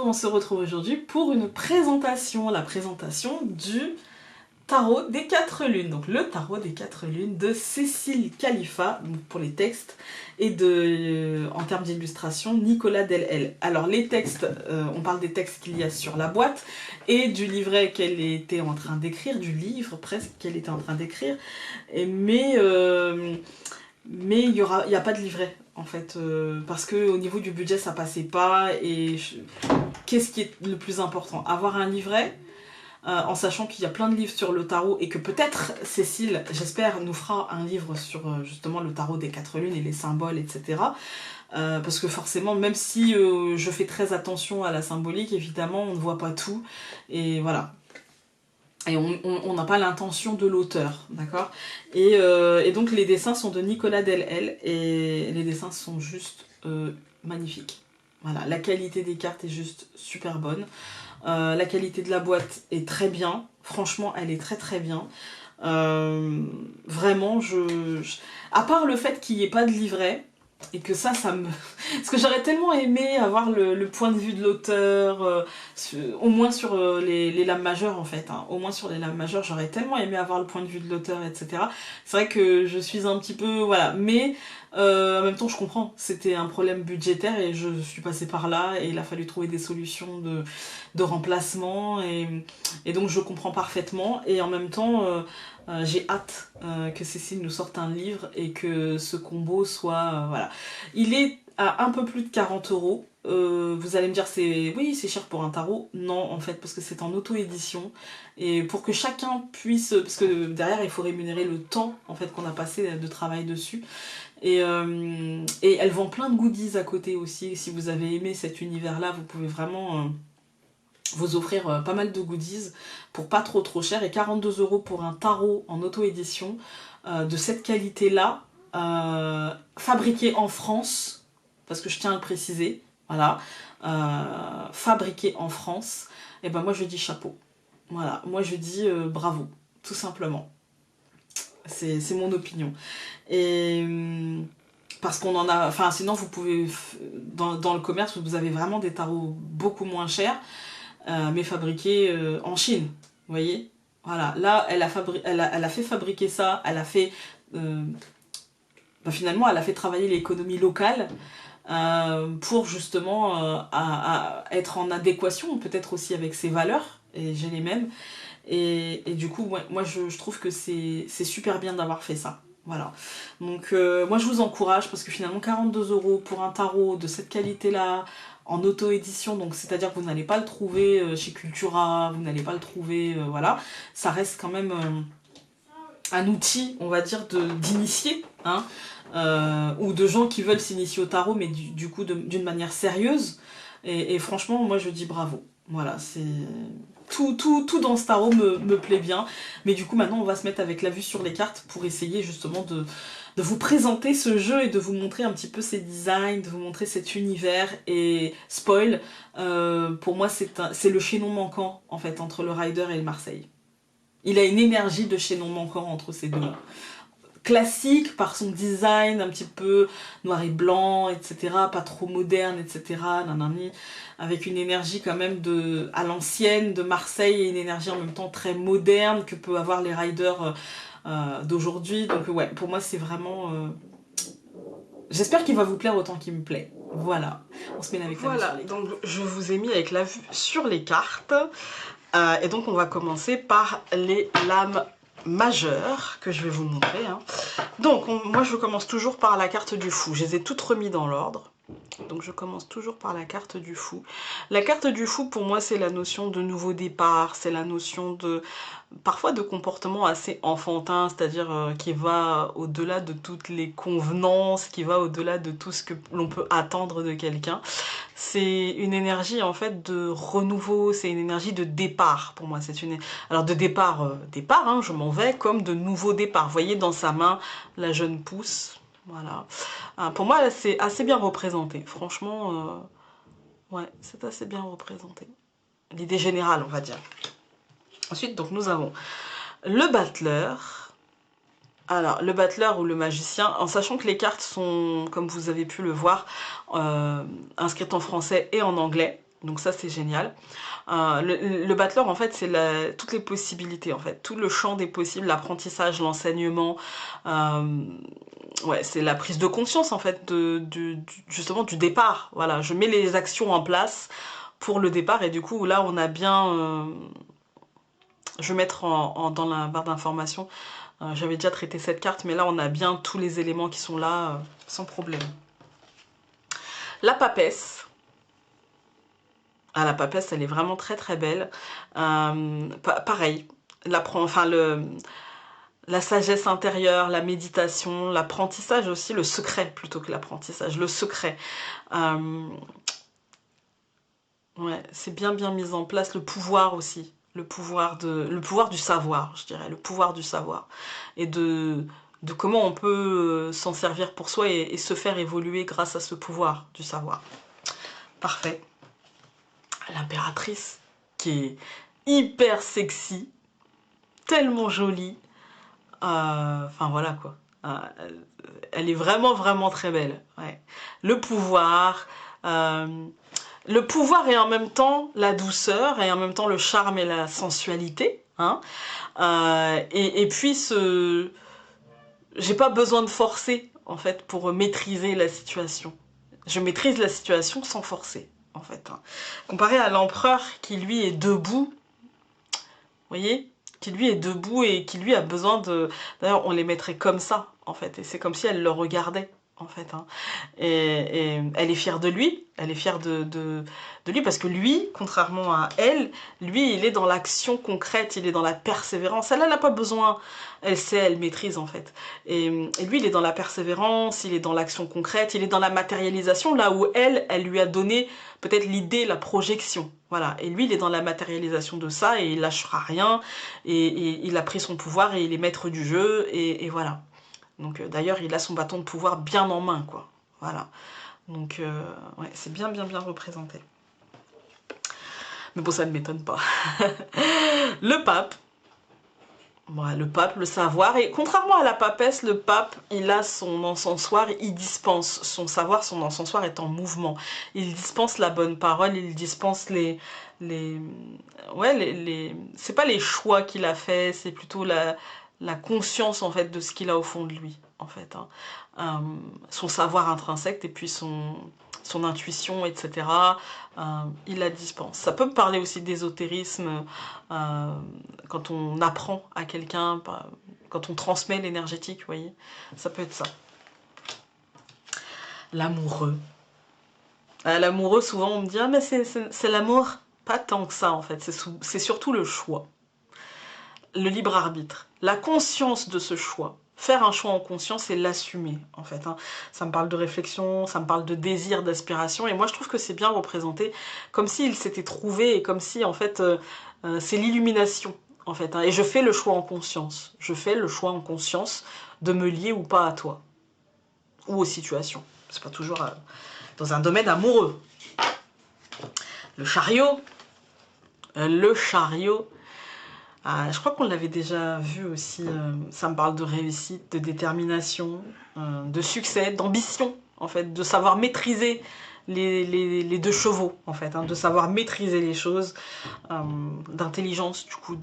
on se retrouve aujourd'hui pour une présentation, la présentation du tarot des 4 lunes, donc le tarot des 4 lunes de Cécile Khalifa pour les textes et en termes d'illustration Nicolas Delhel. Alors les textes, on parle des textes qu'il y a sur la boîte et du livret qu'elle était en train d'écrire, du livre presque qu'elle était en train d'écrire, mais il n'y a pas de livret en fait, parce qu'au niveau du budget ça passait pas. Et qu'est-ce qui est le plus important? Avoir un livret, en sachant qu'il y a plein de livres sur le tarot et que peut-être Cécile, j'espère, nous fera un livre sur justement le tarot des 4 lunes et les symboles, etc. Parce que forcément, même si je fais très attention à la symbolique, évidemment, on ne voit pas tout. Et voilà. Et on n'a pas l'intention de l'auteur, d'accord? Et donc les dessins sont de Nicolas Delhel et les dessins sont juste magnifiques. Voilà, la qualité des cartes est juste super bonne. La qualité de la boîte est très bien. Franchement, elle est très très bien. Vraiment, à part le fait qu'il n'y ait pas de livret, et que ça me... Parce que j'aurais tellement aimé avoir le point de vue de l'auteur, au moins sur les lames majeures en fait, hein. Au moins sur les lames majeures, j'aurais tellement aimé avoir le point de vue de l'auteur, etc. C'est vrai que je suis un petit peu... Voilà, mais en même temps je comprends, c'était un problème budgétaire et je suis passée par là et il a fallu trouver des solutions de remplacement et donc je comprends parfaitement et en même temps... j'ai hâte que Cécile nous sorte un livre et que ce combo soit... voilà. Il est à un peu plus de 40 €. Vous allez me dire, oui, c'est cher pour un tarot. Non, en fait, parce que c'est en auto-édition. Et pour que chacun puisse... Parce que derrière, il faut rémunérer le temps en fait, qu'on a passé de travail dessus. Et elle vend plein de goodies à côté aussi. Si vous avez aimé cet univers-là, vous pouvez vraiment... vous offrir pas mal de goodies pour pas trop cher, et 42 € pour un tarot en auto-édition de cette qualité-là, fabriqué en France, parce que je tiens à le préciser, voilà, fabriqué en France, et ben moi je dis chapeau, voilà, moi je dis bravo, tout simplement, c'est mon opinion. Et... parce qu'on en a, enfin sinon vous pouvez, dans le commerce vous avez vraiment des tarots beaucoup moins chers, mais fabriqué en Chine, vous voyez. Voilà, là elle a fait fabriquer ça, elle a fait finalement elle a fait travailler l'économie locale pour justement être en adéquation peut-être aussi avec ses valeurs, et j'ai les mêmes, et du coup ouais, moi je trouve que c'est super bien d'avoir fait ça. Voilà, donc moi je vous encourage, parce que finalement 42 € pour un tarot de cette qualité-là, en auto-édition, donc c'est-à-dire que vous n'allez pas le trouver chez Cultura, vous n'allez pas le trouver, voilà, ça reste quand même un outil, on va dire, d'initier, hein, ou de gens qui veulent s'initier au tarot, mais du coup d'une manière sérieuse, et franchement, moi je dis bravo. Voilà, c'est... Tout dans ce tarot me plaît bien, mais du coup maintenant on va se mettre avec la vue sur les cartes pour essayer justement de vous présenter ce jeu et de vous montrer un petit peu ses designs, de vous montrer cet univers. Et spoil, pour moi c'est le chaînon manquant en fait entre le Rider et le Marseille. Il a une énergie de chaînon manquant entre ces deux. Classique par son design un petit peu noir et blanc, etc. Pas trop moderne, etc. Nanani, avec une énergie quand même à l'ancienne de Marseille, et une énergie en même temps très moderne que peut avoir les riders d'aujourd'hui. Donc ouais, pour moi c'est vraiment... j'espère qu'il va vous plaire autant qu'il me plaît. Voilà, on se met avec la vue sur les cartes. Donc je vous ai mis avec la vue sur les cartes. Et donc on va commencer par les lames majeures que je vais vous montrer, hein. Donc moi je commence toujours par la carte du fou. Je les ai toutes remises dans l'ordre. Donc je commence toujours par la carte du fou. La carte du fou, pour moi, c'est la notion de nouveau départ, c'est la notion de parfois de comportement assez enfantin, c'est-à-dire qui va au-delà de toutes les convenances, qui va au-delà de tout ce que l'on peut attendre de quelqu'un. C'est une énergie en fait de renouveau, c'est une énergie de départ pour moi. C'est une... Alors de départ, hein, je m'en vais, comme de nouveau départ. Vous voyez dans sa main la jeune pousse. Voilà. Pour moi, c'est assez bien représenté. Franchement, ouais, c'est assez bien représenté. L'idée générale, on va dire. Ensuite, donc, nous avons le battleur. Alors, le battleur ou le magicien, en sachant que les cartes sont, comme vous avez pu le voir, inscrites en français et en anglais. Donc ça, c'est génial. Le battleur, en fait, c'est toutes les possibilités, en fait. Tout le champ des possibles, l'apprentissage, l'enseignement. Ouais, c'est la prise de conscience, en fait, justement du départ. Voilà, je mets les actions en place pour le départ. Et du coup, là, on a bien... je vais mettre dans la barre d'information. J'avais déjà traité cette carte, mais là, on a bien tous les éléments qui sont là, sans problème. La papesse. Ah, la papesse, elle est vraiment très très belle. Pareil, la sagesse intérieure, la méditation, l'apprentissage aussi, le secret plutôt que l'apprentissage, le secret. Ouais, c'est bien mis en place, le pouvoir aussi. Le pouvoir du savoir, je dirais, le pouvoir du savoir. Et de comment on peut s'en servir pour soi et se faire évoluer grâce à ce pouvoir du savoir. Parfait. L'impératrice, qui est hyper sexy, tellement jolie. Enfin voilà quoi. Elle est vraiment très belle. Ouais. Le pouvoir et en même temps la douceur et en même temps le charme et la sensualité. Hein. Et puis j'ai pas besoin de forcer en fait pour maîtriser la situation. Je maîtrise la situation sans forcer en fait. Hein. Comparé à l'empereur qui lui est debout, vous voyez, qui lui est debout et qui lui a besoin de... D'ailleurs, on les mettrait comme ça, en fait, et c'est comme si elle le regardait, en fait. Hein. Et elle est fière de lui, elle est fière de lui, parce que lui, contrairement à elle, lui, il est dans l'action concrète, il est dans la persévérance. Elle n'a pas besoin, elle sait, elle maîtrise, en fait. Et lui, il est dans la persévérance, il est dans l'action concrète, il est dans la matérialisation, là où elle lui a donné peut-être l'idée, la projection. Voilà. Et lui, il est dans la matérialisation de ça et il lâchera rien. Et il a pris son pouvoir et il est maître du jeu. Et voilà. Donc d'ailleurs, il a son bâton de pouvoir bien en main, quoi. Voilà. Donc ouais, c'est bien représenté. Mais bon, ça ne m'étonne pas. Le pape. Ouais, le pape, le savoir, et contrairement à la papesse, le pape, il a son encensoir, il dispense son savoir, son encensoir est en mouvement. Il dispense la bonne parole, il dispense c'est pas les choix qu'il a fait, c'est plutôt la conscience en fait de ce qu'il a au fond de lui, en fait. Hein. Son savoir intrinsèque et puis son intuition, etc. Il la dispense. Ça peut me parler aussi d'ésotérisme, quand on apprend à quelqu'un, quand on transmet l'énergétique, vous voyez, ça peut être ça. L'amoureux. L'amoureux, souvent on me dit « Ah mais c'est l'amour ». Pas tant que ça en fait, c'est surtout le choix. Le libre arbitre. La conscience de ce choix. Faire un choix en conscience et l'assumer, en fait. Hein. Ça me parle de réflexion, ça me parle de désir, d'aspiration, et moi je trouve que c'est bien représenté, comme s'il s'était trouvé, et comme si, en fait, c'est l'illumination, en fait. Hein. Et je fais le choix en conscience. Je fais le choix en conscience de me lier ou pas à toi. Ou aux situations. C'est pas toujours dans un domaine amoureux. Le chariot. Le chariot. Je crois qu'on l'avait déjà vu aussi, ça me parle de réussite, de détermination, de succès, d'ambition, en fait, de savoir maîtriser les deux chevaux, en fait, hein, de savoir maîtriser les choses, d'intelligence, du coup,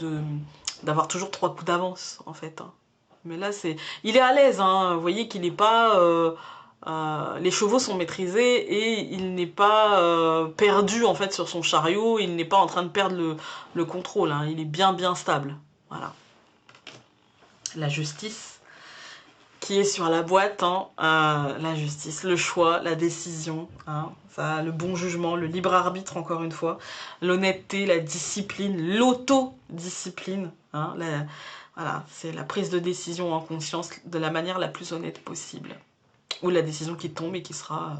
d'avoir toujours 3 coups d'avance, en fait. Hein. Mais là, il est à l'aise, hein, vous voyez qu'il n'est pas... les chevaux sont maîtrisés et il n'est pas perdu en fait sur son chariot, il n'est pas en train de perdre le contrôle, hein, il est bien stable. Voilà. La justice qui est sur la boîte, hein, la justice, le choix, la décision, hein, ça, le bon jugement, le libre arbitre encore une fois, l'honnêteté, la discipline, l'autodiscipline, hein, voilà, c'est la prise de décision en conscience de la manière la plus honnête possible. Ou la décision qui tombe et qui sera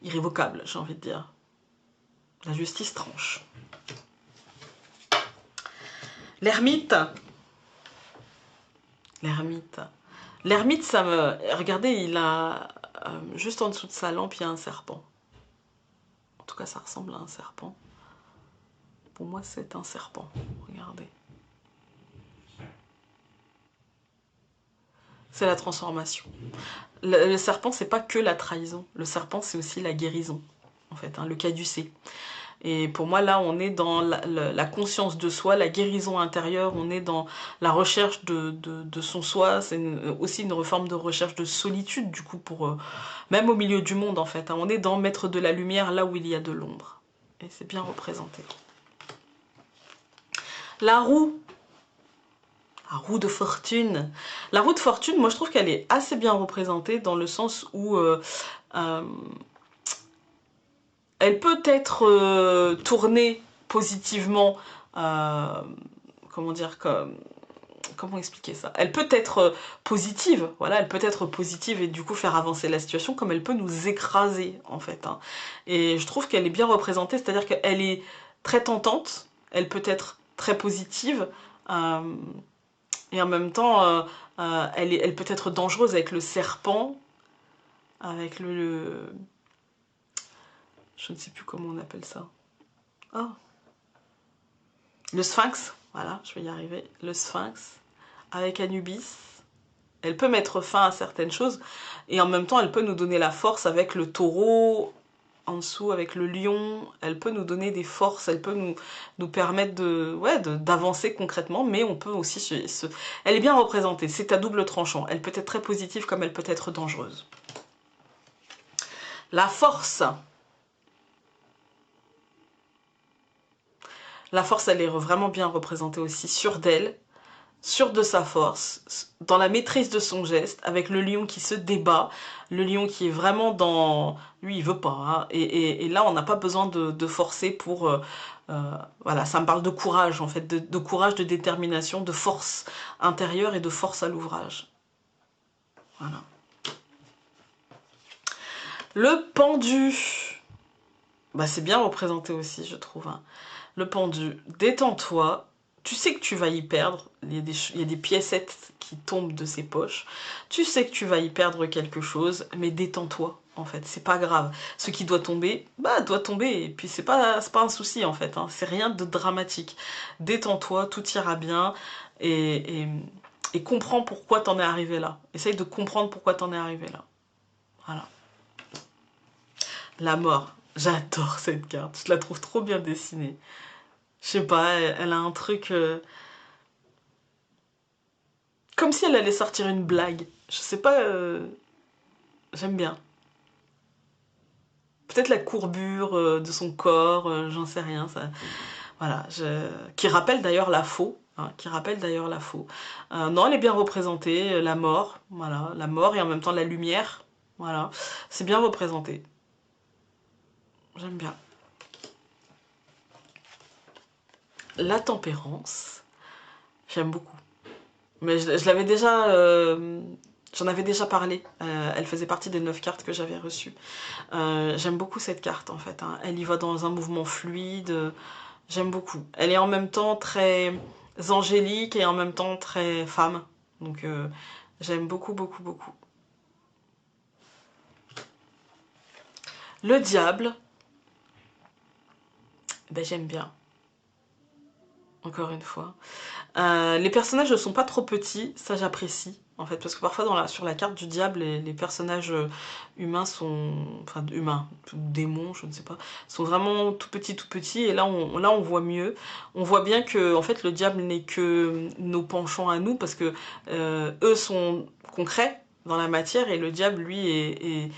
irrévocable, j'ai envie de dire. La justice tranche. L'ermite. L'ermite. L'ermite, ça me... Regardez, il a... juste en dessous de sa lampe, il y a un serpent. En tout cas, ça ressemble à un serpent. Pour moi, c'est un serpent. Regardez. C'est la transformation. Le serpent, c'est pas que la trahison. Le serpent, c'est aussi la guérison, en fait, hein, le caducée. Et pour moi, là, on est dans la conscience de soi, la guérison intérieure, on est dans la recherche de son soi. C'est aussi une forme de recherche de solitude, du coup, pour même au milieu du monde, en fait. Hein. On est dans mettre de la lumière là où il y a de l'ombre. Et c'est bien représenté. La roue. La roue de fortune. La roue de fortune, moi, je trouve qu'elle est assez bien représentée dans le sens où... elle peut être tournée positivement, comment dire, comment expliquer ça? Elle peut être positive, voilà, elle peut être positive et du coup faire avancer la situation, comme elle peut nous écraser en fait. Hein. Et je trouve qu'elle est bien représentée, c'est-à-dire qu'elle est très tentante, elle peut être très positive, euh, et en même temps, elle peut être dangereuse avec le serpent, avec je ne sais plus comment on appelle ça. Oh, le sphinx, voilà, je vais y arriver, le sphinx, avec Anubis. Elle peut mettre fin à certaines choses, et en même temps, elle peut nous donner la force avec le taureau, en dessous avec le lion, elle peut nous donner des forces, elle peut nous permettre d'avancer concrètement, mais on peut aussi elle est bien représentée, c'est à double tranchant, elle peut être très positive comme elle peut être dangereuse. La force. La force, elle est vraiment bien représentée aussi, sûre d'elle, sûre de sa force, dans la maîtrise de son geste, avec le lion qui se débat, le lion qui est vraiment dans... Lui, il veut pas, hein, et là, on n'a pas besoin de forcer pour... voilà, ça me parle de courage, en fait, de courage, de détermination, de force intérieure et de force à l'ouvrage. Voilà. Le pendu. Bah, c'est bien représenté aussi, je trouve. Hein. Le pendu, détends-toi, tu sais que tu vas y perdre, il y a des piécettes qui tombent de ses poches, tu sais que tu vas y perdre quelque chose, mais détends-toi, en fait, c'est pas grave. Ce qui doit tomber, bah, doit tomber, et puis c'est pas un souci, en fait, hein. C'est rien de dramatique. Détends-toi, tout ira bien, et comprends pourquoi t'en es arrivé là. Essaye de comprendre pourquoi t'en es arrivé là. Voilà. La mort. J'adore cette carte, je la trouve trop bien dessinée. Je sais pas, elle a un truc... comme si elle allait sortir une blague. Je sais pas... j'aime bien. Peut-être la courbure de son corps, j'en sais rien. Ça... Voilà. Qui rappelle d'ailleurs la faux. Hein, qui rappelle d'ailleurs la faux. Non, elle est bien représentée. La mort. Voilà. La mort et en même temps la lumière. Voilà. C'est bien représenté. J'aime bien. La tempérance. J'aime beaucoup. Mais je l'avais déjà... j'en avais déjà parlé. Elle faisait partie des 9 cartes que j'avais reçues. J'aime beaucoup cette carte en fait. Hein. Elle y va dans un mouvement fluide. J'aime beaucoup. Elle est en même temps très angélique et en même temps très femme. Donc j'aime beaucoup, beaucoup, beaucoup. Le diable, ben, j'aime bien. Encore une fois. Les personnages ne sont pas trop petits, ça j'apprécie en fait, parce que parfois sur la carte du diable, les personnages humains sont, enfin humains, démons, je ne sais pas, sont vraiment tout petits, et là on voit mieux. On voit bien que en fait le diable n'est que nos penchants à nous, parce que eux sont concrets dans la matière, et le diable lui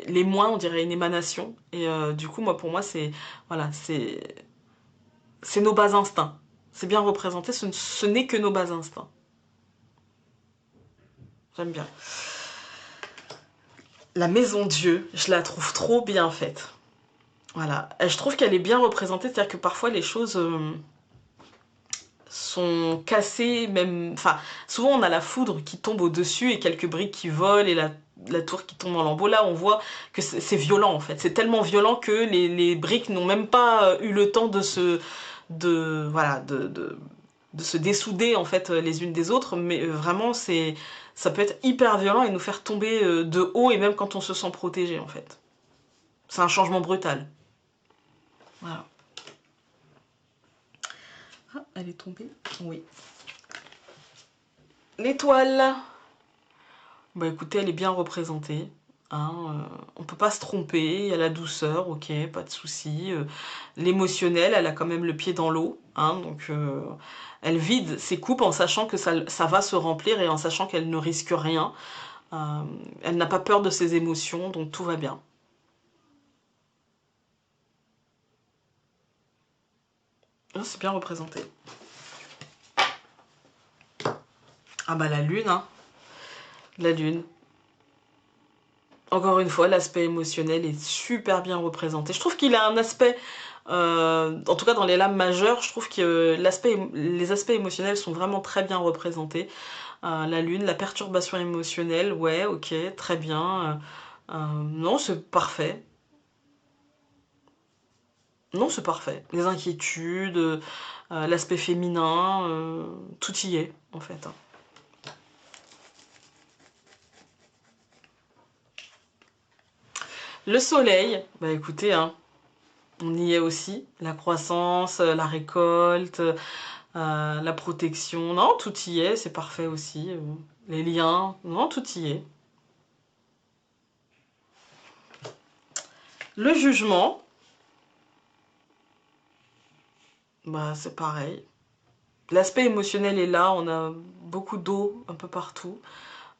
les moins, on dirait une émanation, et du coup moi pour moi c'est, voilà, c'est nos bas instincts. C'est bien représenté, ce n'est que nos bas instincts. J'aime bien. La maison Dieu, je la trouve trop bien faite. Voilà. Et je trouve qu'elle est bien représentée, c'est-à-dire que parfois les choses sont cassées, même... Enfin, souvent on a la foudre qui tombe au-dessus et quelques briques qui volent et la tour qui tombe en lambeaux. Là, on voit que c'est violent en fait. C'est tellement violent que les briques n'ont même pas eu le temps voilà, de se dessouder en fait les unes des autres, mais vraiment ça peut être hyper violent et nous faire tomber de haut, et même quand on se sent protégé en fait. C'est un changement brutal. Voilà. Ah, elle est tombée? Oui. L'étoile. Bah écoutez, elle est bien représentée. hein, on peut pas se tromper, il y a la douceur, ok, pas de souci. L'émotionnel, elle a quand même le pied dans l'eau, hein, donc elle vide ses coupes en sachant que ça va se remplir et en sachant qu'elle ne risque rien. Elle n'a pas peur de ses émotions, donc tout va bien. Oh, c'est bien représenté. Ah bah la lune, hein. La lune. Encore une fois, l'aspect émotionnel est super bien représenté. Je trouve qu'il a un aspect, en tout cas dans les lames majeures, je trouve que les aspects émotionnels sont vraiment très bien représentés. La lune, la perturbation émotionnelle, ouais, ok, très bien. Non, c'est parfait. Non, c'est parfait. Les inquiétudes, l'aspect féminin, tout y est, en fait. Le soleil, bah écoutez, hein, on y est aussi. La croissance, la récolte, la protection, non, tout y est, c'est parfait aussi. Les liens, non, tout y est. Le jugement, bah c'est pareil. L'aspect émotionnel est là, on a beaucoup d'eau un peu partout.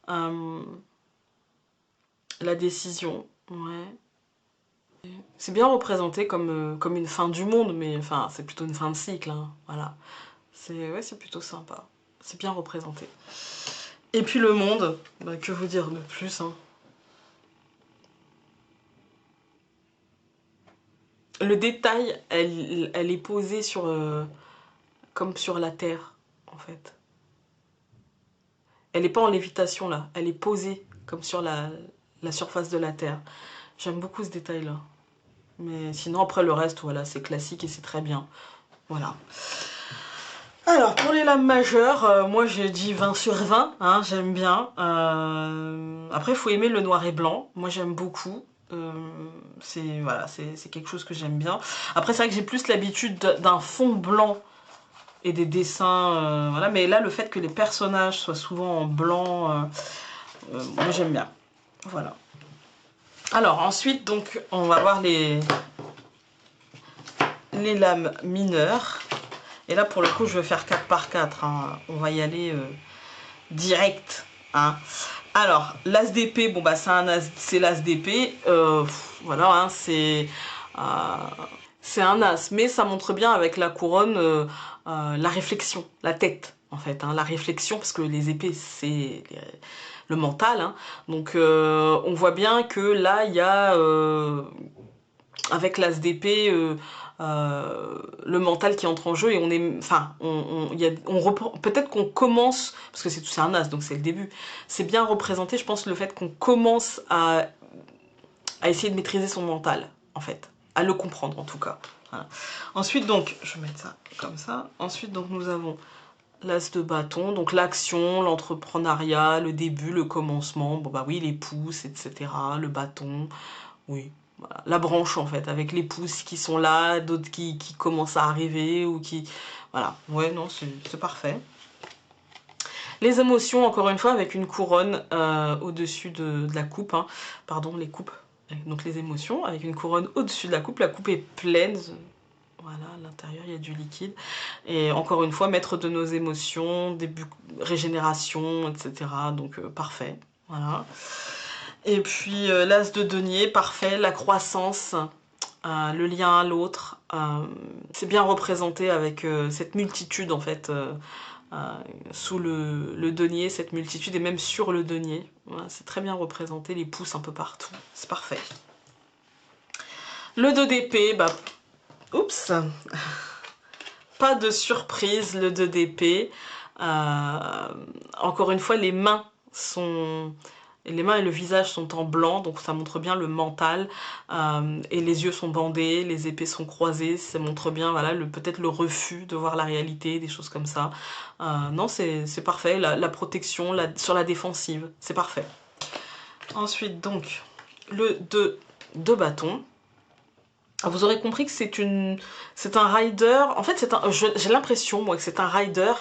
La décision, ouais. C'est bien représenté comme une fin du monde, mais enfin, c'est plutôt une fin de cycle, hein, voilà. Ouais, c'est plutôt sympa. C'est bien représenté. Et puis le monde, bah, que vous dire de plus, hein. Le détail, elle est posée sur, comme sur la Terre, en fait. Elle n'est pas en lévitation, là. Elle est posée, comme sur la surface de la Terre. J'aime beaucoup ce détail-là. Mais sinon, après, le reste, voilà, c'est classique et c'est très bien. Voilà. Alors, pour les lames majeures, moi, j'ai dit 20 sur 20, hein, j'aime bien. Après, il faut aimer le noir et blanc. Moi, j'aime beaucoup. Voilà, c'est quelque chose que j'aime bien. Après, c'est vrai que j'ai plus l'habitude d'un fond blanc et des dessins, voilà. Mais là, le fait que les personnages soient souvent en blanc, moi, j'aime bien. Voilà. Alors, ensuite, donc, on va voir les lames mineures. Et là, pour le coup, je vais faire 4 par 4. Hein. On va y aller direct. Hein. Alors, l'as d'épée, bon, bah, c'est l'as d'épée. Voilà, hein, c'est un as. Mais ça montre bien avec la couronne la réflexion, la tête, en fait. Hein, la réflexion, parce que les épées, c'est le mental. Hein. Donc, on voit bien que là, il y a avec l'as d'épée, le mental qui entre en jeu et on est, enfin, peut-être qu'on commence, parce que c'est un as, donc c'est le début, c'est bien représenté, je pense, le fait qu'on commence à essayer de maîtriser son mental, en fait, à le comprendre en tout cas. Voilà. Ensuite, donc, je vais mettre ça comme ça, ensuite, donc, nous avons l'as de bâton, donc l'action, l'entrepreneuriat, le début, le commencement, bon bah oui, les pouces, etc., le bâton, oui, voilà. La branche en fait, avec les pousses qui sont là, d'autres qui commencent à arriver ou qui... Voilà, ouais, non, c'est parfait. Les émotions, encore une fois, avec une couronne au-dessus de la coupe, hein. Pardon, les coupes, donc les émotions, avec une couronne au-dessus de la coupe est pleine, voilà, à l'intérieur, il y a du liquide. Et encore une fois, maître de nos émotions, début, régénération, etc. Donc, parfait, voilà. Et puis l'as de denier, parfait, la croissance, le lien à l'autre. C'est bien représenté avec cette multitude en fait, sous le denier, cette multitude, et même sur le denier. Voilà, c'est très bien représenté, les pouces un peu partout, c'est parfait. Le 2 d'épée, bah, oups, pas de surprise, le 2 d'épée. Encore une fois, les mains et le visage sont en blanc, donc ça montre bien le mental. Et les yeux sont bandés, les épées sont croisées, ça montre bien voilà, peut-être le refus de voir la réalité, des choses comme ça. Non, c'est parfait, la protection sur la défensive, c'est parfait. Ensuite, donc, le 2 de bâton. Vous aurez compris que c'est un rider, en fait j'ai l'impression moi que c'est un rider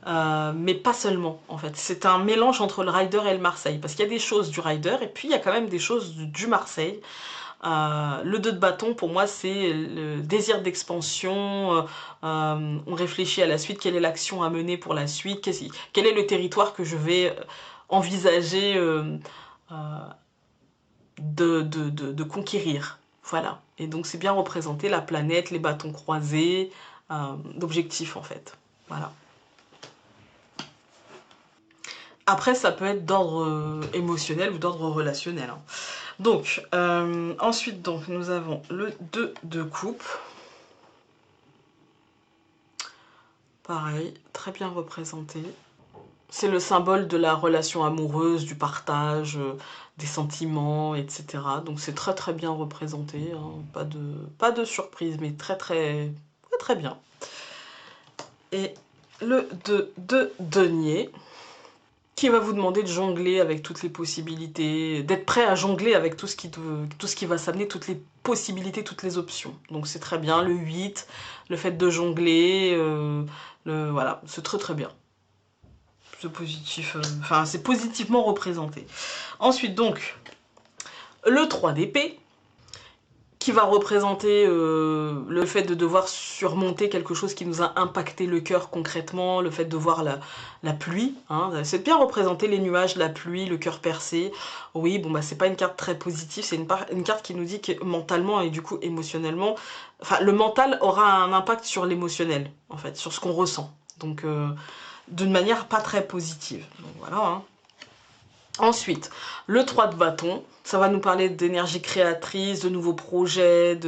mais pas seulement en fait. C'est un mélange entre le Rider et le Marseille, parce qu'il y a des choses du Rider et puis il y a quand même des choses du Marseille. Le 2 de bâton, pour moi, c'est le désir d'expansion, on réfléchit à la suite, quelle est l'action à mener pour la suite, quel est le territoire que je vais envisager de conquérir. Voilà. Et donc c'est bien représenté, la planète, les bâtons croisés, l'objectif en fait. Voilà. Après, ça peut être d'ordre émotionnel ou d'ordre relationnel. Hein. Donc, ensuite, donc, nous avons le 2 de coupe. Pareil, très bien représenté. C'est le symbole de la relation amoureuse, du partage, des sentiments, etc. Donc c'est très très bien représenté. Hein. Pas de surprise, mais très bien. Et le 2 de denier, qui va vous demander de jongler avec toutes les possibilités, d'être prêt à jongler avec tout ce qui va s'amener, toutes les possibilités, toutes les options. Donc c'est très bien, le 8, le fait de jongler, voilà, c'est très très bien. C'est positif, enfin c'est positivement représenté. Ensuite donc, le 3 d'épée, qui va représenter le fait de devoir surmonter quelque chose qui nous a impacté le cœur concrètement, le fait de voir la pluie, hein. C'est bien représenté, les nuages, la pluie, le cœur percé. Oui, bon bah c'est pas une carte très positive, c'est une carte qui nous dit que mentalement et du coup émotionnellement, enfin le mental aura un impact sur l'émotionnel, en fait, sur ce qu'on ressent. Donc d'une manière pas très positive. Donc voilà, hein. Ensuite, le 3 de bâton, ça va nous parler d'énergie créatrice, de nouveaux projets,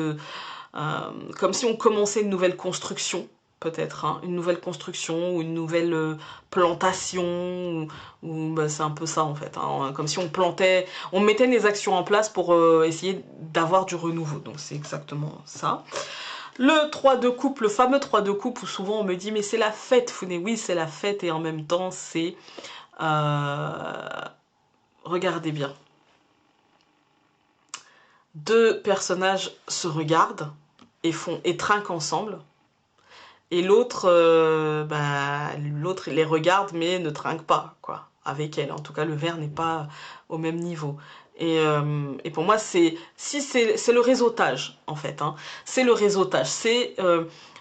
comme si on commençait une nouvelle construction, peut-être, hein, une nouvelle construction ou une nouvelle plantation, ou bah, c'est un peu ça en fait, hein, comme si on mettait les actions en place pour essayer d'avoir du renouveau, donc c'est exactement ça. Le 3 de coupe, le fameux 3 de coupe où souvent on me dit mais c'est la fête, Founé, oui c'est la fête et en même temps c'est... regardez bien. Deux personnages se regardent et trinquent ensemble. Et l'autre, l'autre les regarde mais ne trinque pas, quoi, avec elle. En tout cas, le verre n'est pas au même niveau. Et pour moi, c'est le réseautage, en fait. Hein. C'est le réseautage. C'est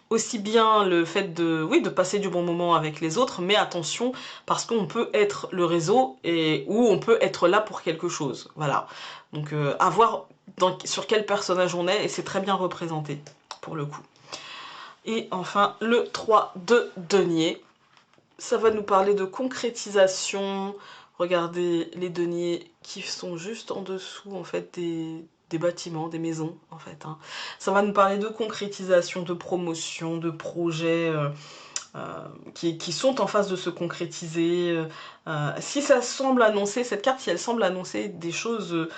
aussi bien le fait de passer du bon moment avec les autres, mais attention, parce qu'on peut être le réseau ou on peut être là pour quelque chose. Voilà. Donc, à voir sur quel personnage on est, et c'est très bien représenté, pour le coup. Et enfin, le 3 de denier. Ça va nous parler de concrétisation. Regardez les deniers qui sont juste en dessous, en fait, des bâtiments, des maisons, en fait. Hein. Ça va nous parler de concrétisation, de promotion, de projets qui sont en phase de se concrétiser. Si ça semble annoncer, cette carte, si elle semble annoncer des choses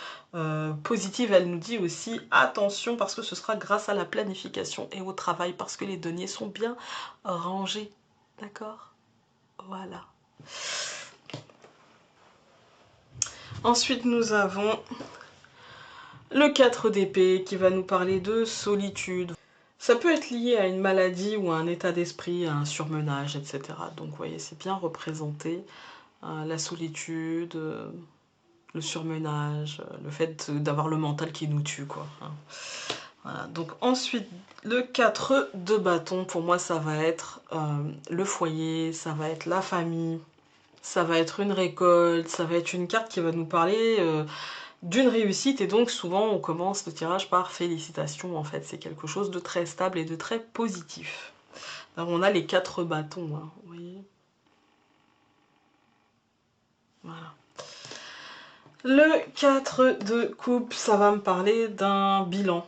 positives, elle nous dit aussi attention parce que ce sera grâce à la planification et au travail, parce que les deniers sont bien rangés. D'accord ? Voilà. Ensuite, nous avons le 4 d'épée qui va nous parler de solitude. Ça peut être lié à une maladie ou à un état d'esprit, à un surmenage, etc. Donc, vous voyez, c'est bien représenté. La solitude, le surmenage, le fait d'avoir le mental qui nous tue, quoi. Hein. Voilà. Donc, ensuite, le 4 de bâton, pour moi, ça va être le foyer, ça va être la famille, ça va être une récolte, ça va être une carte qui va nous parler d'une réussite, et donc souvent on commence le tirage par félicitations, en fait c'est quelque chose de très stable et de très positif. Alors on a les 4 bâtons, hein, vous voyez. Voilà. Le 4 de coupe, ça va me parler d'un bilan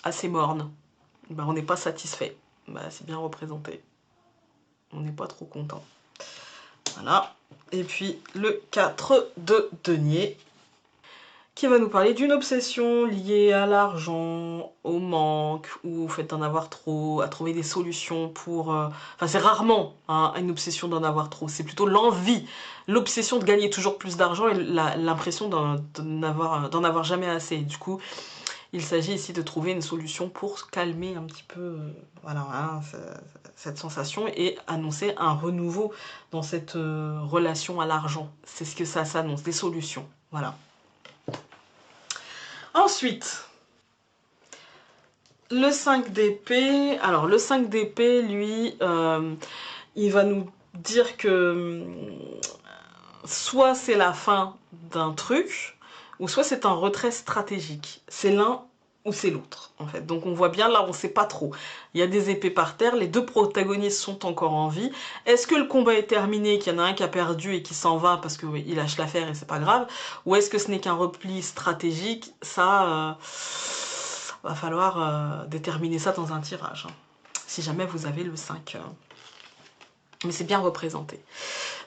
assez morne. Ben, on n'est pas satisfait, ben, c'est bien représenté. On n'est pas trop content. Voilà. Et puis le 4 de denier, qui va nous parler d'une obsession liée à l'argent, au manque, ou au fait d'en avoir trop, à trouver des solutions pour... Enfin, c'est rarement hein, une obsession d'en avoir trop, c'est plutôt l'envie, l'obsession de gagner toujours plus d'argent et l'impression d'en avoir jamais assez. Du coup, Il s'agit ici de trouver une solution pour calmer un petit peu voilà, hein, cette sensation et annoncer un renouveau dans cette relation à l'argent. C'est ce que ça s'annonce, des solutions. Voilà. Ensuite, le 5 d'épée. Alors, le 5 d'épée, lui, il va nous dire que soit c'est la fin d'un truc, ou soit c'est un retrait stratégique. C'est l'un ou c'est l'autre, en fait. Donc on voit bien, là, on ne sait pas trop. Il y a des épées par terre, les deux protagonistes sont encore en vie. Est-ce que le combat est terminé, qu'il y en a un qui a perdu et qui s'en va parce qu'il oui, lâche l'affaire et c'est pas grave, ou est-ce que ce n'est qu'un repli stratégique? Ça, va falloir déterminer ça dans un tirage, hein, si jamais vous avez le 5. Mais c'est bien représenté.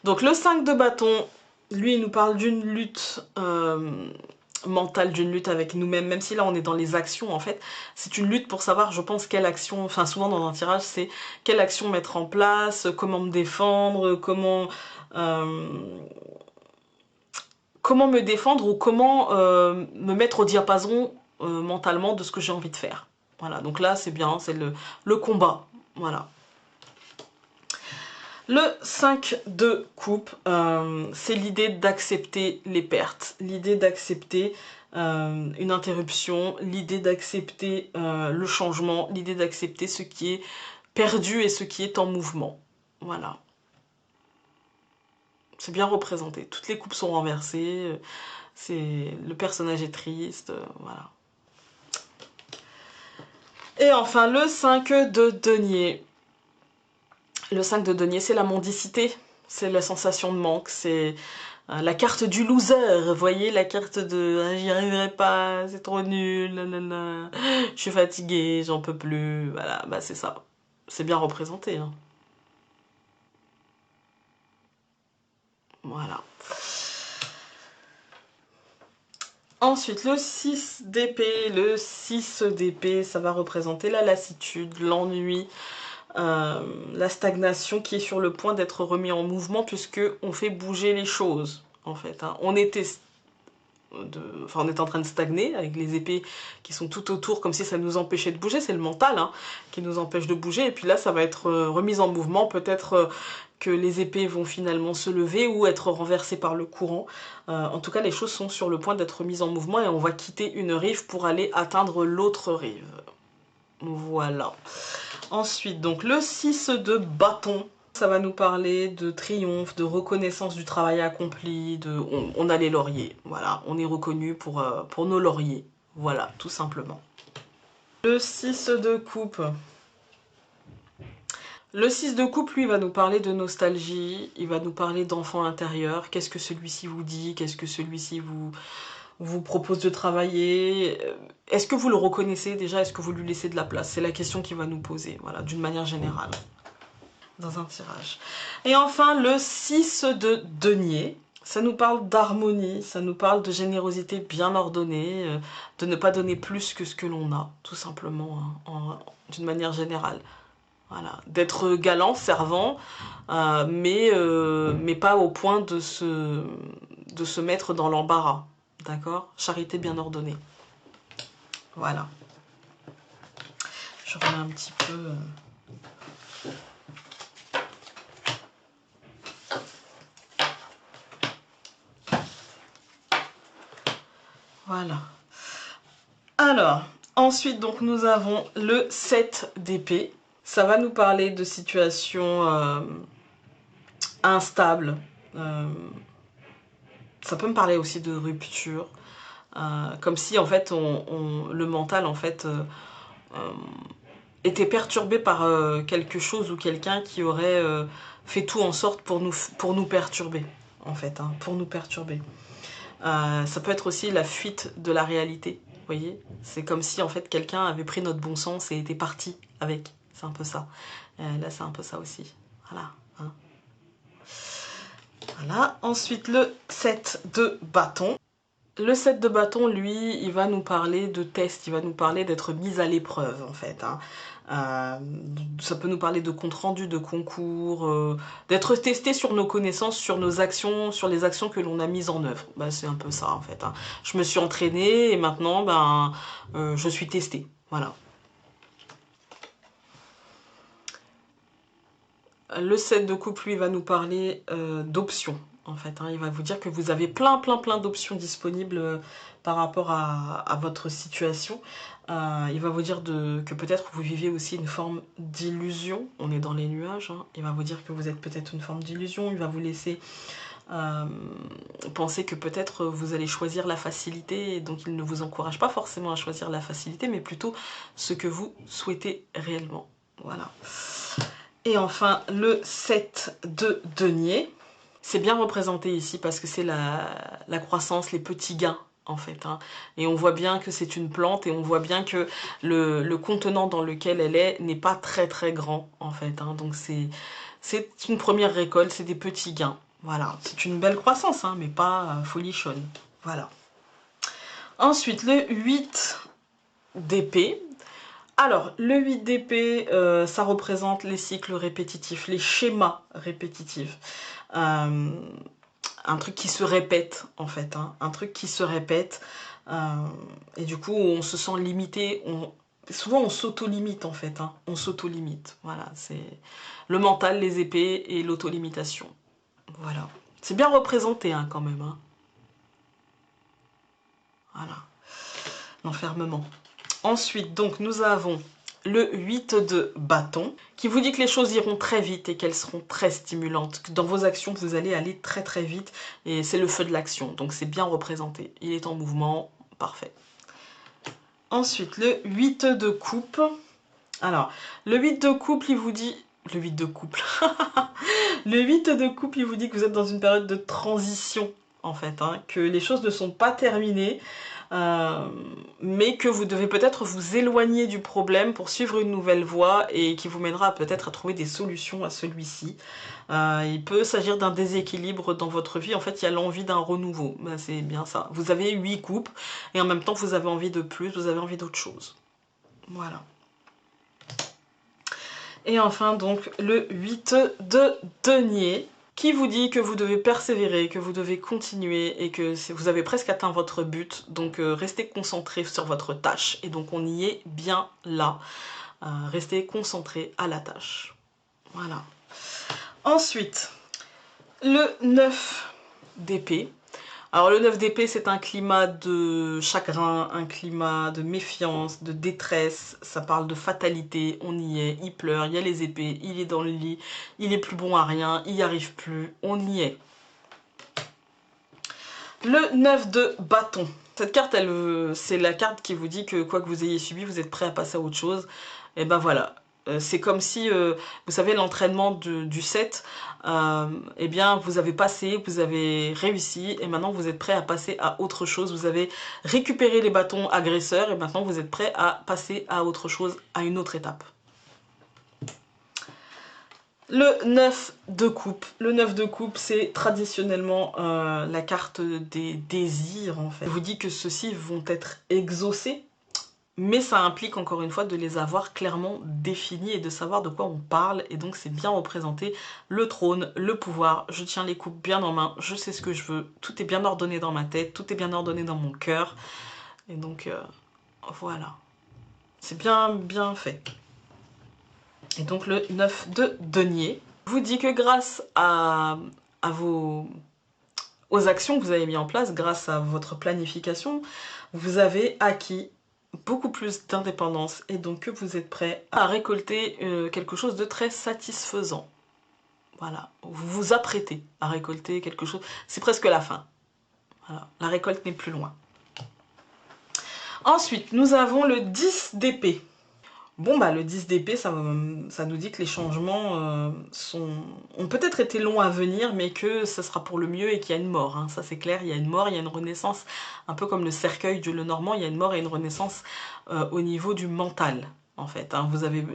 Donc le 5 de bâton, lui, il nous parle d'une lutte mentale, d'une lutte avec nous-mêmes, même si là on est dans les actions en fait. C'est une lutte pour savoir, je pense, quelle action, enfin souvent dans un tirage, c'est quelle action mettre en place, comment me défendre, comment me défendre ou comment me mettre au diapason mentalement de ce que j'ai envie de faire. Voilà, donc là c'est bien, c'est le combat, voilà. Le 5 de coupe, c'est l'idée d'accepter les pertes, l'idée d'accepter une interruption, l'idée d'accepter le changement, l'idée d'accepter ce qui est perdu et ce qui est en mouvement. Voilà. C'est bien représenté. Toutes les coupes sont renversées, le personnage est triste, voilà. Et enfin, le 5 de denier. Le 5 de denier, c'est la mendicité, c'est la sensation de manque, c'est la carte du loser, vous voyez, la carte de ah, j'y arriverai pas, c'est trop nul, nanana, je suis fatiguée, j'en peux plus, voilà, bah c'est ça. C'est bien représenté, hein. Voilà. Ensuite, le 6 d'épée, ça va représenter la lassitude, l'ennui, la stagnation qui est sur le point d'être remis en mouvement puisque on fait bouger les choses en fait, hein. On était en train de stagner avec les épées qui sont tout autour comme si ça nous empêchait de bouger, c'est le mental hein, qui nous empêche de bouger et puis là ça va être remis en mouvement, peut-être que les épées vont finalement se lever ou être renversées par le courant. En tout cas les choses sont sur le point d'être remises en mouvement et on va quitter une rive pour aller atteindre l'autre rive. Voilà. Ensuite, donc le 6 de bâton, ça va nous parler de triomphe, de reconnaissance du travail accompli, on a les lauriers, voilà, on est reconnu pour nos lauriers, voilà, tout simplement. Le 6 de coupe. Le 6 de coupe, lui, va nous parler de nostalgie, il va nous parler d'enfant intérieur, qu'est-ce que celui-ci vous dit, qu'est-ce que celui-ci vous propose de travailler. Est-ce que vous le reconnaissez déjà? Est-ce que vous lui laissez de la place? C'est la question qu'il va nous poser, voilà, d'une manière générale, dans un tirage. Et enfin, le 6 de denier. Ça nous parle d'harmonie, ça nous parle de générosité bien ordonnée, de ne pas donner plus que ce que l'on a, tout simplement, hein, d'une manière générale. Voilà, d'être galant, servant, mais pas au point de se mettre dans l'embarras. D'accord? Charité bien ordonnée. Voilà. Je remets un petit peu... Voilà. Alors, ensuite, donc, nous avons le 7 d'épée. Ça va nous parler de situations instables. Ça peut me parler aussi de rupture. Comme si, en fait, le mental, en fait, était perturbé par quelque chose ou quelqu'un qui aurait fait tout en sorte pour nous perturber, en fait, hein, pour nous perturber. Ça peut être aussi la fuite de la réalité, vous voyez. C'est comme si, en fait, quelqu'un avait pris notre bon sens et était parti avec. C'est un peu ça. Là, c'est un peu ça aussi. Voilà. Hein. Voilà. Ensuite, le 7 de bâton. Le 7 de bâton, lui, il va nous parler de test, il va nous parler d'être mis à l'épreuve, en fait. Hein. Ça peut nous parler de compte rendu de concours, d'être testé sur nos connaissances, sur nos actions, sur les actions que l'on a mises en œuvre. Bah, c'est un peu ça en fait, hein. Je me suis entraînée et maintenant ben, je suis testée. Voilà. Le 7 de coupe, lui, va nous parler d'options, en fait, hein. Il va vous dire que vous avez plein d'options disponibles par rapport à votre situation. Il va vous dire que peut-être vous vivez aussi une forme d'illusion. On est dans les nuages, hein. Il va vous dire que vous êtes peut-être une forme d'illusion. Il va vous laisser penser que peut-être vous allez choisir la facilité. Et donc, il ne vous encourage pas forcément à choisir la facilité, mais plutôt ce que vous souhaitez réellement. Voilà. Et enfin, le 7 de denier. C'est bien représenté ici parce que c'est la croissance, les petits gains, en fait, hein. Et on voit bien que c'est une plante et on voit bien que le contenant dans lequel elle est n'est pas très grand, en fait, hein. Donc c'est une première récolte, c'est des petits gains. Voilà, c'est une belle croissance, hein, mais pas folichonne. Voilà. Ensuite, le 8 d'épée. Alors, le 8 d'épée, ça représente les cycles répétitifs, les schémas répétitifs. Un truc qui se répète, en fait, hein, un truc qui se répète. Et du coup, on se sent limité. Souvent, on s'auto-limite, en fait, hein, on s'auto-limite. Voilà, c'est le mental, les épées et l'auto-limitation. Voilà. C'est bien représenté, hein, quand même, hein. Voilà. L'enfermement. Ensuite, donc, nous avons le 8 de bâton, qui vous dit que les choses iront très vite et qu'elles seront très stimulantes. Que dans vos actions, vous allez aller très vite, et c'est le feu de l'action, donc c'est bien représenté. Il est en mouvement, parfait. Ensuite, le 8 de coupe. Alors, le 8 de couple, il vous dit... Le 8 de couple. Le 8 de couple, il vous dit que vous êtes dans une période de transition, en fait, hein, que les choses ne sont pas terminées, mais que vous devez peut-être vous éloigner du problème pour suivre une nouvelle voie et qui vous mènera peut-être à trouver des solutions à celui-ci. Il peut s'agir d'un déséquilibre dans votre vie. En fait, il y a l'envie d'un renouveau. Ben, c'est bien ça. Vous avez 8 coupes et en même temps, vous avez envie de plus, vous avez envie d'autre chose. Voilà. Et enfin, donc, le 8 de denier, qui vous dit que vous devez persévérer, que vous devez continuer et que vous avez presque atteint votre but. Donc, restez concentré sur votre tâche. Et donc, on y est bien là. Restez concentré à la tâche. Voilà. Ensuite, le 9 d'épée. Alors le 9 d'épée, c'est un climat de chagrin, un climat de méfiance, de détresse. Ça parle de fatalité, on y est, il pleure, il y a les épées, il est dans le lit, il est plus bon à rien, il n'y arrive plus, on y est. Le 9 de bâton. Cette carte, c'est la carte qui vous dit que quoi que vous ayez subi, vous êtes prêt à passer à autre chose. Et ben voilà. C'est comme si, vous savez, l'entraînement du 7, eh bien, vous avez passé, vous avez réussi, et maintenant vous êtes prêt à passer à autre chose. Vous avez récupéré les bâtons agresseurs, et maintenant vous êtes prêt à passer à autre chose, à une autre étape. Le 9 de coupe. Le 9 de coupe, c'est traditionnellement la carte des désirs, en fait. Je vous dis que ceux-ci vont être exaucés, mais ça implique encore une fois de les avoir clairement définis et de savoir de quoi on parle. Et donc c'est bien représenté, le trône, le pouvoir, je tiens les coupes bien en main, je sais ce que je veux, tout est bien ordonné dans ma tête, tout est bien ordonné dans mon cœur. Et donc voilà, c'est bien fait. Et donc le 9 de denier vous dit que grâce aux actions que vous avez mises en place, grâce à votre planification, vous avez acquis beaucoup plus d'indépendance et donc que vous êtes prêt à récolter quelque chose de très satisfaisant. Voilà, vous vous apprêtez à récolter quelque chose, c'est presque la fin. Voilà. La récolte n'est plus loin. Ensuite, nous avons le 10 d'épée. Bon, bah le 10 d'épée, ça nous dit que les changements ont peut-être été longs à venir, mais que ça sera pour le mieux et qu'il y a une mort. Hein. Ça, c'est clair, il y a une mort, il y a une renaissance, un peu comme le cercueil du Lenormand, il y a une mort et une renaissance au niveau du mental, en fait. Hein. Vous avez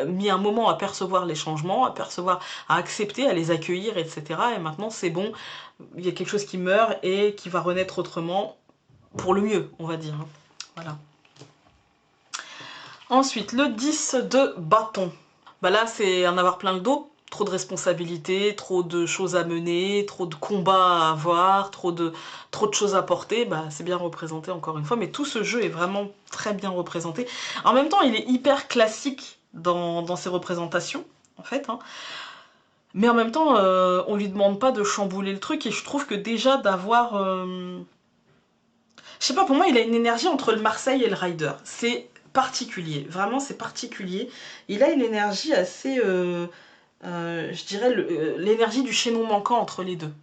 mis un moment à percevoir les changements, à accepter, à les accueillir, etc. Et maintenant, c'est bon, il y a quelque chose qui meurt et qui va renaître autrement, pour le mieux, on va dire. Hein. Voilà. Ensuite, le 10 de bâton. Bah là, c'est en avoir plein le dos. Trop de responsabilités, trop de choses à mener, trop de combats à avoir, trop de choses à porter. Bah, c'est bien représenté encore une fois. Mais tout ce jeu est vraiment très bien représenté. En même temps, il est hyper classique dans ses représentations, en fait. Hein. Mais en même temps, on lui demande pas de chambouler le truc. Et je trouve que déjà d'avoir... Je sais pas, pour moi, il a une énergie entre le Marseille et le Rider. C'est particulier, vraiment, c'est particulier. Il a une énergie assez, je dirais, l'énergie du chaînon manquant entre les deux.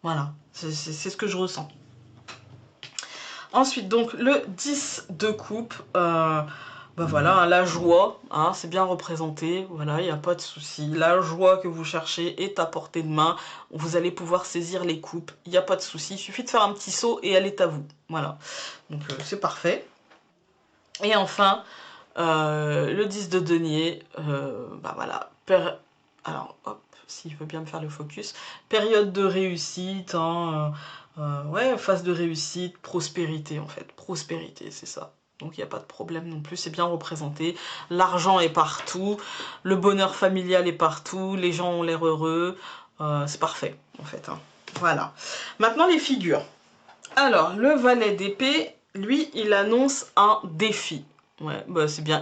Voilà, c'est ce que je ressens. Ensuite, donc, le 10 de coupe. Bah voilà, la joie, hein, c'est bien représenté, voilà, il n'y a pas de souci. La joie que vous cherchez est à portée de main, vous allez pouvoir saisir les coupes, il n'y a pas de souci, il suffit de faire un petit saut et elle est à vous, voilà. Donc c'est parfait. Et enfin, le 10 de denier, bah voilà, alors hop, s'il veut bien me faire le focus, période de réussite, hein, ouais, phase de réussite, prospérité en fait, prospérité, c'est ça. Donc il n'y a pas de problème non plus, c'est bien représenté. L'argent est partout, le bonheur familial est partout, les gens ont l'air heureux, c'est parfait en fait. Hein. Voilà. Maintenant les figures. Alors, le valet d'épée, lui, il annonce un défi. Ouais, bah c'est bien.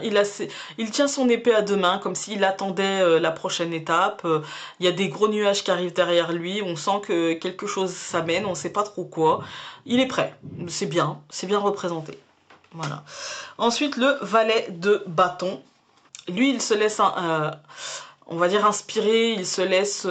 Il tient son épée à deux mains, comme s'il attendait la prochaine étape. Il y a des gros nuages qui arrivent derrière lui. On sent que quelque chose s'amène, on ne sait pas trop quoi. Il est prêt. C'est bien représenté. Voilà. Ensuite, le valet de bâton. Lui, il se laisse, on va dire, inspirer, il se laisse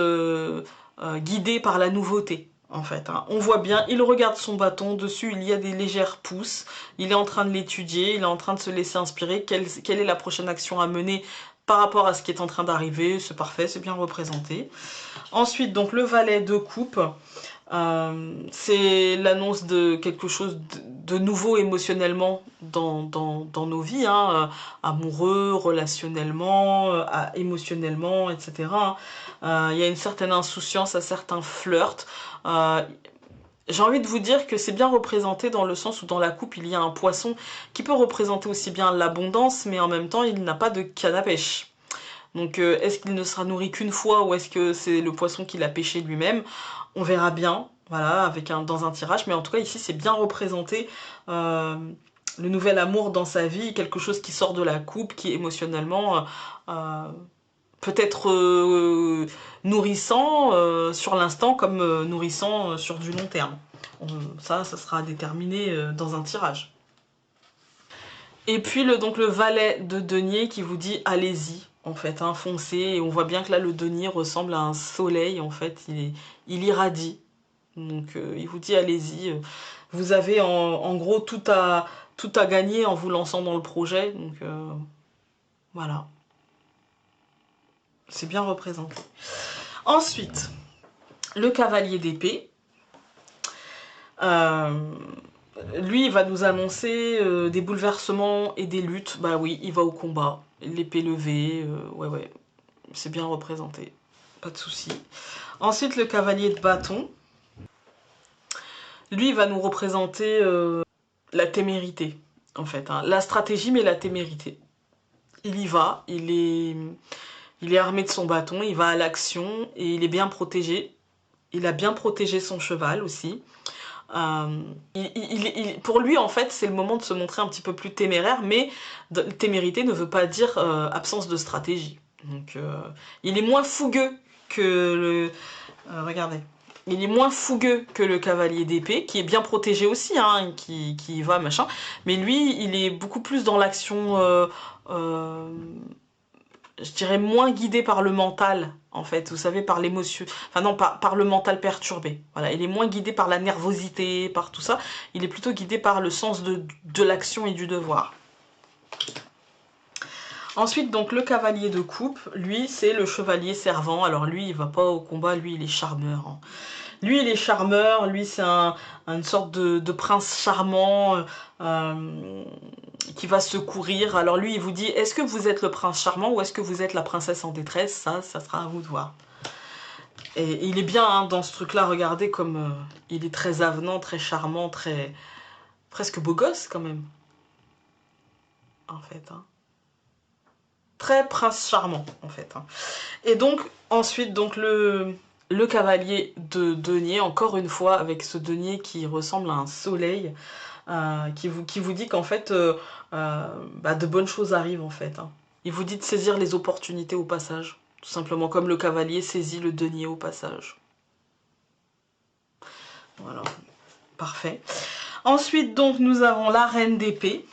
guider par la nouveauté. En fait, hein. On voit bien, il regarde son bâton, dessus il y a des légères pousses, il est en train de l'étudier, il est en train de se laisser inspirer, quelle est la prochaine action à mener par rapport à ce qui est en train d'arriver, c'est parfait, c'est bien représenté. Ensuite, donc le valet de coupe, c'est l'annonce de quelque chose de nouveau émotionnellement dans nos vies, hein, amoureux, relationnellement, émotionnellement, etc. Il y a une certaine insouciance à certains flirts. Euh, j'ai envie de vous dire que c'est bien représenté dans le sens où dans la coupe il y a un poisson qui peut représenter aussi bien l'abondance, mais en même temps il n'a pas de canne à pêche. Donc est-ce qu'il ne sera nourri qu'une fois ou est-ce que c'est le poisson qu'il a pêché lui-même? On verra bien, voilà, dans un tirage. Mais en tout cas ici c'est bien représenté le nouvel amour dans sa vie, quelque chose qui sort de la coupe, qui émotionnellement peut être nourrissant sur l'instant comme nourrissant sur du long terme. Ça sera déterminé dans un tirage. Et puis donc le valet de denier qui vous dit allez-y, en fait, hein, foncez. Et on voit bien que là le denier ressemble à un soleil, en fait, il irradie. Donc il vous dit allez-y. Vous avez en gros tout à gagner en vous lançant dans le projet. Donc voilà, c'est bien représenté. Ensuite, le cavalier d'épée. Lui, il va nous annoncer des bouleversements et des luttes. Bah oui, il va au combat. L'épée levée, ouais, c'est bien représenté. Pas de souci. Ensuite, le cavalier de bâton. Lui, il va nous représenter la témérité, en fait. Hein. La stratégie, mais la témérité. Il y va, il est armé de son bâton, il va à l'action et il est bien protégé. Il a bien protégé son cheval aussi. Pour lui, en fait, c'est le moment de se montrer un petit peu plus téméraire, mais témérité ne veut pas dire absence de stratégie. Donc, il est moins fougueux que le... regardez. Il est moins fougueux que le cavalier d'épée, qui est bien protégé aussi, hein, qui y va, machin. Mais lui, il est beaucoup plus dans l'action... je dirais moins guidé par le mental, en fait, vous savez, par l'émotion, enfin non, par le mental perturbé. Voilà, il est moins guidé par la nervosité, par tout ça, il est plutôt guidé par le sens de l'action et du devoir. Ensuite, donc, le cavalier de coupe, lui, c'est le chevalier servant. Alors lui, il va pas au combat, lui, il est charmeur. Hein. Lui, il est charmeur, lui, c'est une sorte de prince charmant qui va secourir. Alors lui, il vous dit, est-ce que vous êtes le prince charmant ou est-ce que vous êtes la princesse en détresse? Ça sera à vous de voir. Et il est bien hein, dans ce truc-là, regardez comme il est très avenant, très charmant, très presque beau gosse quand même. en fait. Hein. Très prince charmant, en fait. Hein. Et donc, ensuite, donc le cavalier de denier, encore une fois, avec ce denier qui ressemble à un soleil, qui vous dit qu'en fait, de bonnes choses arrivent, en fait. Hein. Il vous dit de saisir les opportunités au passage. Tout simplement, comme le cavalier saisit le denier au passage. Voilà, parfait. Ensuite, donc, nous avons la reine d'épée.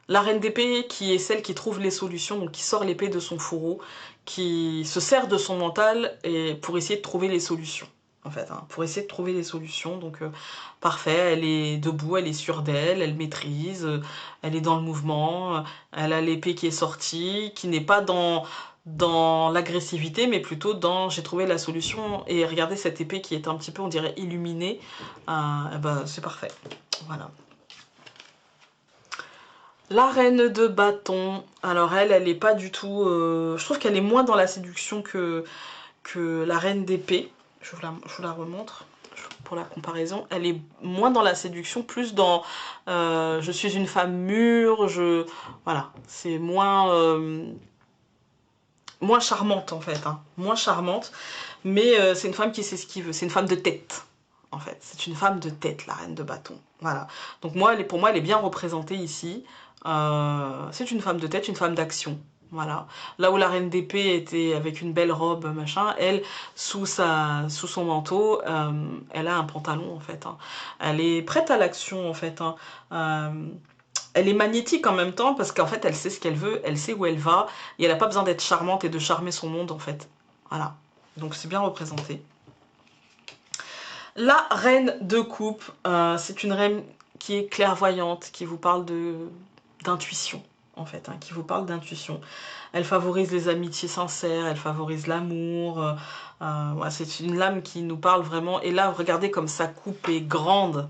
La reine d'épée qui est celle qui trouve les solutions, donc qui sort l'épée de son fourreau, qui se sert de son mental et pour essayer de trouver les solutions. En fait, hein, pour essayer de trouver les solutions. Donc, parfait, elle est debout, elle est sûre d'elle, elle maîtrise, elle est dans le mouvement, elle a l'épée qui est sortie, qui n'est pas dans l'agressivité, mais plutôt dans j'ai trouvé la solution. Et regardez cette épée qui est un petit peu, on dirait, illuminée. C'est parfait. Voilà. La reine de bâton, alors elle est pas du tout... je trouve qu'elle est moins dans la séduction que la reine d'épée. Je vous la remontre pour la comparaison. Elle est moins dans la séduction, plus dans... je suis une femme mûre, voilà, c'est moins charmante en fait. Hein. Moins charmante, mais c'est une femme qui sait ce qu'il veut. C'est une femme de tête. En fait, c'est une femme de tête, la reine de bâton. Voilà. Donc pour moi, elle est bien représentée ici. C'est une femme de tête, une femme d'action. Voilà. Là où la reine d'épée était avec une belle robe, machin, elle, sous son manteau, elle a un pantalon, en fait. Hein. Elle est prête à l'action, en fait. Hein. Elle est magnétique en même temps, parce qu'en fait, elle sait ce qu'elle veut, elle sait où elle va, et elle n'a pas besoin d'être charmante et de charmer son monde, en fait. Voilà. Donc c'est bien représenté. La reine de coupe, c'est une reine qui est clairvoyante, qui vous parle d'intuition, en fait, hein, qui vous parle d'intuition. Elle favorise les amitiés sincères, elle favorise l'amour. C'est une lame qui nous parle vraiment. Et là, regardez comme sa coupe est grande.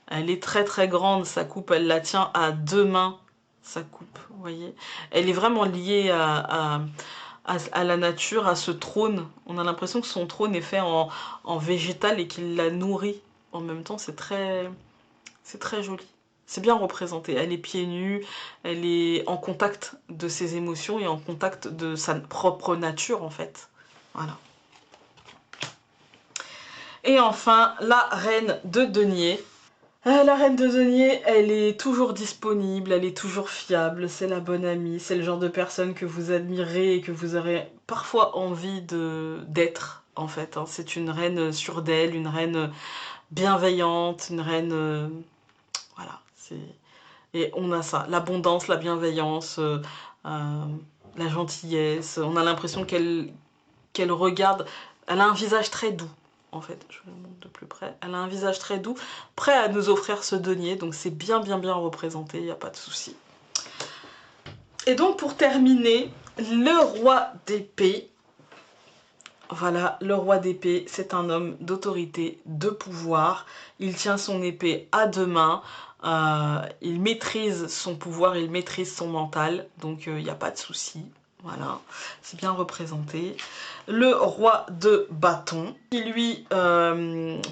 Elle est très très grande, sa coupe, elle la tient à 2 mains, sa coupe, vous voyez. Elle est vraiment liée à la nature, à ce trône. On a l'impression que son trône est fait en végétal et qu'il la nourrit. En même temps, c'est très joli. C'est bien représenté. Elle est pieds nus, elle est en contact de ses émotions et en contact de sa propre nature, en fait. Voilà. Et enfin, la reine de denier. La reine de denier, elle est toujours disponible, elle est toujours fiable, c'est la bonne amie, c'est le genre de personne que vous admirez et que vous aurez parfois envie d'être, en fait. Hein. C'est une reine sûre d'elle, une reine bienveillante, une reine... voilà, et on a ça, l'abondance, la bienveillance, la gentillesse, on a l'impression qu'elle regarde, elle a un visage très doux. En fait, je le montre de plus près. Elle a un visage très doux, prêt à nous offrir ce denier, donc c'est bien représenté, il n'y a pas de souci. Et donc pour terminer, le roi d'épée. Voilà, le roi d'épée, c'est un homme d'autorité, de pouvoir. Il tient son épée à 2 mains, il maîtrise son pouvoir, il maîtrise son mental, donc il n'y a pas de souci. Voilà, c'est bien représenté. Le roi de bâton, qui lui,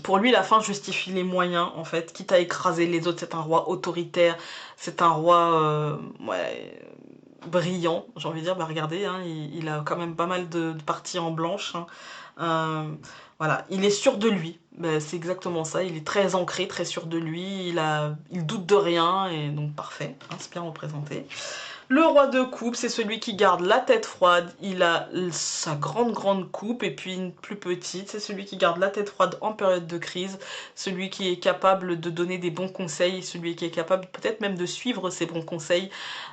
pour lui, la fin justifie les moyens, en fait. Quitte à écraser les autres, c'est un roi autoritaire, c'est un roi brillant, j'ai envie de dire. Bah, regardez, hein, il a quand même pas mal de parties en blanche. Hein. Voilà, il est sûr de lui. Bah, c'est exactement ça, il est très ancré, très sûr de lui, il doute de rien, et donc parfait, hein, c'est bien représenté. Le roi de coupe, c'est celui qui garde la tête froide, il a sa grande coupe et puis une plus petite, c'est celui qui garde la tête froide en période de crise, celui qui est capable de donner des bons conseils, celui qui est capable peut-être même de suivre ses bons conseils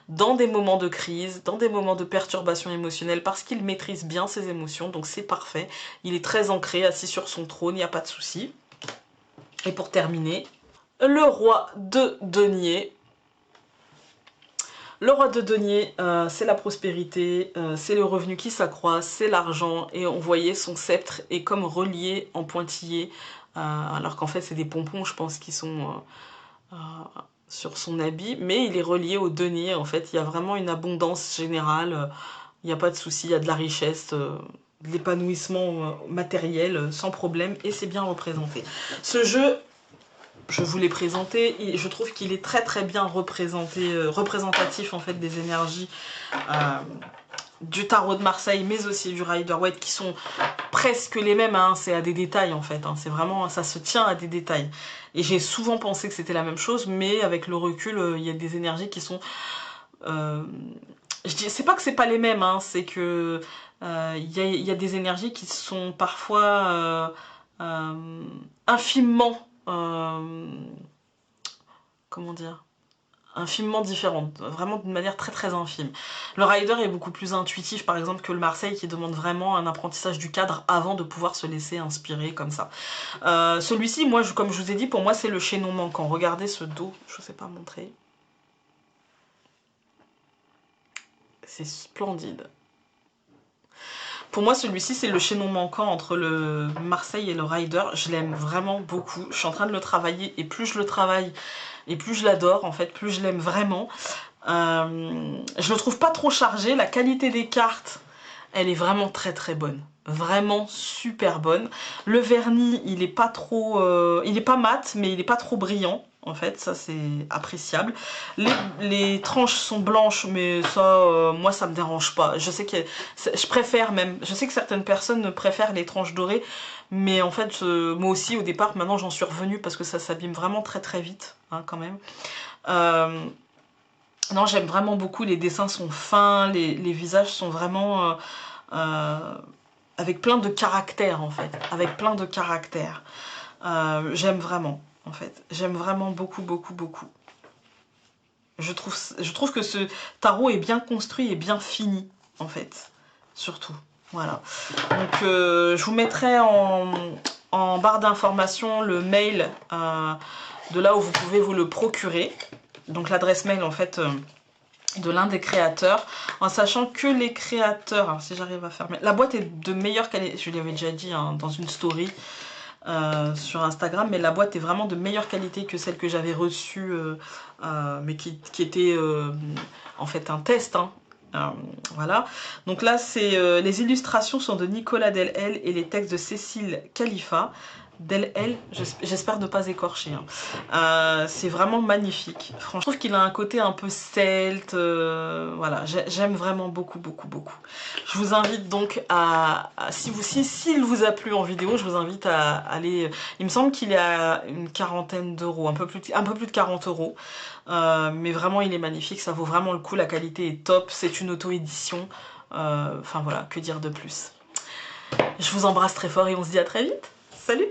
dans des moments de crise, dans des moments de perturbation émotionnelle, parce qu'il maîtrise bien ses émotions, donc c'est parfait. Il est très ancré, assis sur son trône, il n'y a pas de souci. Et pour terminer, le roi de denier. Le roi de denier, c'est la prospérité, c'est le revenu qui s'accroît, c'est l'argent, et on voyait son sceptre est comme relié en pointillé, alors qu'en fait c'est des pompons, je pense, qui sont sur son habit, mais il est relié au denier, en fait, il y a vraiment une abondance générale, il n'y a pas de souci, il y a de la richesse, de l'épanouissement matériel sans problème, et c'est bien représenté. Ce jeu je vous l'ai présenté. Et je trouve qu'il est très très bien représentatif en fait des énergies du tarot de Marseille, mais aussi du Rider-Waite, qui sont presque les mêmes, hein, c'est à des détails en fait, hein, c'est vraiment, ça se tient à des détails. Et j'ai souvent pensé que c'était la même chose, mais avec le recul, il y a des énergies qui sont... c'est pas que c'est pas les mêmes, hein, c'est que y a des énergies qui sont parfois infiniment... comment dire, infiniment différentes, vraiment d'une manière très très infime. Le Rider est beaucoup plus intuitif par exemple que le Marseille qui demande vraiment un apprentissage du cadre avant de pouvoir se laisser inspirer comme ça. Celui-ci, moi, comme je vous ai dit, pour moi c'est le chaînon manquant. Regardez ce dos, je sais pas montrer. C'est splendide. Pour moi, celui-ci, c'est le chaînon manquant entre le Marseille et le Rider. Je l'aime vraiment beaucoup. Je suis en train de le travailler et plus je le travaille et plus je l'adore, en fait, plus je l'aime vraiment. Je le trouve pas trop chargé. La qualité des cartes, elle est vraiment très très bonne. Vraiment super bonne. Le vernis, il est pas trop... il est pas mat, mais il est pas trop brillant. En fait, ça c'est appréciable. Les tranches sont blanches, mais ça, moi ça me dérange pas. Je sais que je préfère même, je sais que certaines personnes préfèrent les tranches dorées, mais en fait, moi aussi au départ, maintenant j'en suis revenue parce que ça s'abîme vraiment très très vite, hein, quand même. Non, j'aime vraiment beaucoup, les dessins sont fins, les visages sont vraiment avec plein de caractère en fait, avec plein de caractère. J'aime vraiment, en fait, j'aime vraiment beaucoup, beaucoup, beaucoup. Je trouve que ce tarot est bien construit et bien fini, en fait, surtout. Voilà. Donc, je vous mettrai en barre d'informations le mail de là où vous pouvez vous le procurer. Donc, l'adresse mail, en fait, de l'un des créateurs, en sachant que les créateurs, alors si j'arrive à fermer, la boîte est de meilleure qualité, je l'avais déjà dit hein, dans une story sur Instagram, mais la boîte est vraiment de meilleure qualité que celle que j'avais reçue, mais qui était en fait un test, hein. Voilà, donc là c'est les illustrations sont de Nicolas Delhel et les textes de Cécile Khalifa. Delhel, j'espère ne pas écorcher, hein. C'est vraiment magnifique. Franchement, je trouve qu'il a un côté un peu celte, voilà, j'aime vraiment beaucoup, beaucoup, beaucoup. Je vous invite donc s'il vous a plu en vidéo, je vous invite à aller, il me semble qu'il est à une quarantaine d'euros, un peu plus de 40 euros. Mais vraiment il est magnifique, ça vaut vraiment le coup, la qualité est top, c'est une auto-édition, enfin voilà, que dire de plus. Je vous embrasse très fort et on se dit à très vite, salut!